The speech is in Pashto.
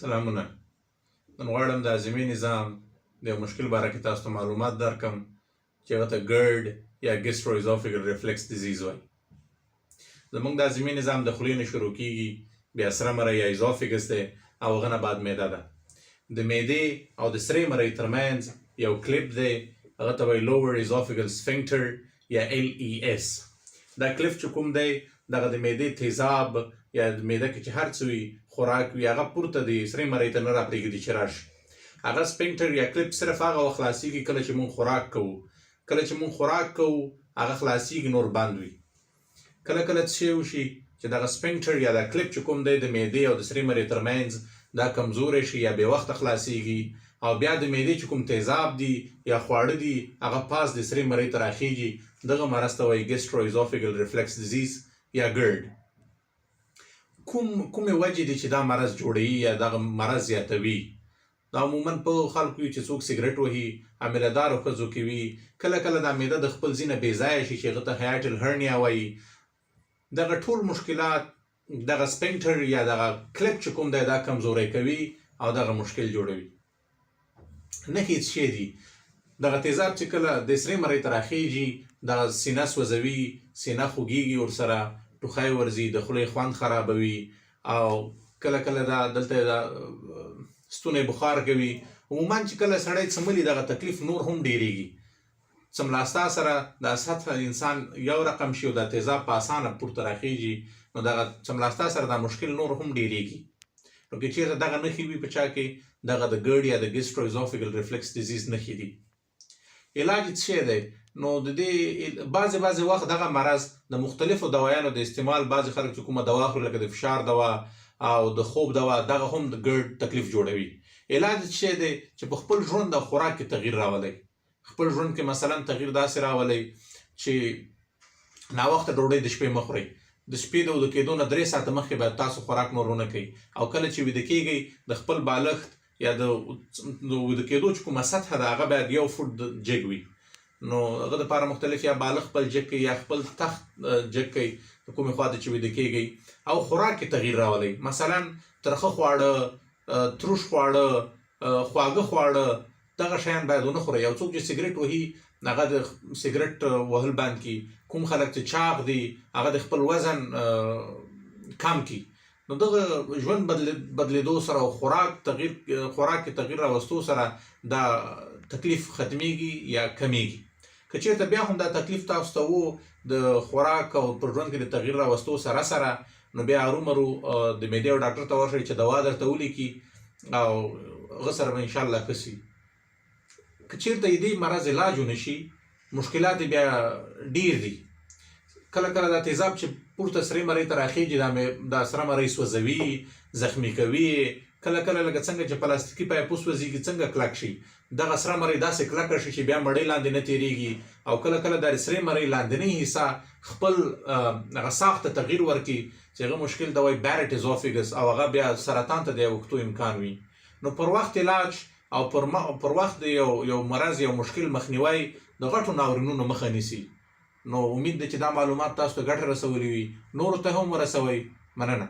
سلامونه. نن غواړم د هاضمې نظام د یو مشکل باره کې تاسو ته معلومات درکړم چې هغه ته ګرد یا ګیسټروازوفیګل ریفلکس ډیزیز وایي. زموږ د هاضمې نظام د خولې نه شروع کیږي، بیا سره مرۍ یا ایزوفیګس دی او هغه نه بعد معده ده. د معدې او د سرې مرۍ ترمنځ یو کلیپ دی، هغه ته وایي لوور ایزوفیګل سفنکټر یا LES. دا کلیپ چې کوم دی دغه د معدې تیزاب یا د معده کې چې هر څه وي خوراک وي هغه پورته د سرې مرۍ ته نه راپرېږدي چې راشي. هغه سفنکټر یا کلیپ صرف هغه وخت خلاصېږي کله چې مونږ خوراک کوو. کله چې مونږ خوراک کوو هغه خلاصېږي، نور بند وي. کله کله څه وشي چې دغه سفنکټر یا دا کلیپ چې کوم دی د معدې او د سرې مرۍ ترمنځ دا کمزوری شي یا بې وخته خلاصېږي او بیا د معدې چې کوم تیزاب دي یا خواړه دي هغه پاس د سرې مرۍ ته راخېږي. دغه مرض ته وایي ګیسټروازوفیګل ریفلکس ډیزیز یا ګرد. کومې وجې دي چې دا مرض جوړوي یا دغه مرض زیاتوي؟ دا عموما په خلکو وي چې څوک سګرټ وهي، حامله دارو ښځو کې وي، کله کله دا معده د خپل ځینه بې ځایه شي چې هغه ته هیاټل هرنیا وایي. دغه ټول مشکلات دغه سفنکټر یا دغه کلیپ چې کوم دی دا کمزوری کوي او دغه مشکل جوړوي. نښې څه دي؟ دغه تیزاب چې کله د سرې مرۍ ته راخېږي دغه سینه سوځوي، سینه خوږېږي، ورسره ټوخی ورځي، د خولې خوند خرابوي او کله کله دا دلته دا ستونی بخار کوي. عموما چې کله سړی څملي دغه تکلیف نور هم ډېرېږي. څملاستا سره دا سطح انسان یو رقم شي او دا تیزاب په اسانه پورته راخېږي، نو دغه څملاستا سره دا مشکل نور هم ډېرېږي. نو که چېرته دغه نښې وي په چا کې دغه د ګرد یا د ګیسټروازوفیګل ریفلکس ډیزیز نښې دي. علاج یې څه دی؟ نو د دې بعضې وخت دغه مرض د مختلفو دوایانو د استعمال، بعضې خلک چې کومه دوا خوري لکه د فشار دوا او د خوب دوا دغه هم د ګرد تکلیف جوړوي. علاج یې څه دی؟ چې په خپل ژوند او خوراک کې تغییر راولئ. خپل ژوند کې مثلا تغییر داسې راولئ چې ناوخته ډوډۍ د شپې مه خورئ. د شپې د ویده کېدو نه 3 ساعته مخکې باید تاسو خوراک نور ونه کوئ او کله چې ویده کېږئ د خپل بالښت یا د ویده کېدو چې کومه سطحه ده هغه باید 1 فوټ جګ وي. نو هغه دپاره مختلف یا بالښت خپل جګ کړئ یا خپل تخت جګ کړئ د کومې خوا ته چې ویده کېږئ او خوراک کې تغییر راولئ. مثلا ترخه خواړه، تروش خواړه، خواږه خواړه دغه شیان باید ونه خورئ. یو څوک چې سګرټ وهي هغه د سګرټ وهل بند کړي. کوم خلک چې چاق دي هغه د خپل وزن کم کړي. نو دغه ژوند بدلېدو سره او خوراک کې تغییر راوستو سره دا تکلیف ختمیږي یا کمیږي. که چېرته بیا هم دا تکلیف تاسو ته و د خوراک او پر ژوند کې د تغییر راوستو سره نو بیا ارومرو د معدې او ډاکټر ته ورشئ چې دوا درته ولیکي او هغه سره به انشاءالله ښه شي. که چېرته د دې مرض علاج ونه شي مشکلات بیا ډېر دي. کله کله دا تیزاب چې پورته سرې مرۍ ته راخېږي دا سره مرۍ سوځوي، زخمي کوي. کله کله لکه څنګه چې پلاستیکي پایپ وسوځېږي څنګه کلک شي، دغه سره مرۍ داسې کلکه شي چې بیا مړۍ لاندې نه تېرېږي او کله کله د سرې مرۍ لاندنۍ حصه خپل هغه ساخت ته تغییر ورکړي چې هغه مشکل ته وایي بیرټ ایزوفیګس او هغه بیا سرطان ته د اوښتو امکان وي. نو پر وخت علاج او پر وخت د یو مرض یو مشکل مخنیوی د غټو ناورینونو مخه نیسي. نو امید ده چې دا معلومات تاسو ته ګټه رسولي وي، نورو ته هم ورسوئ. مننه.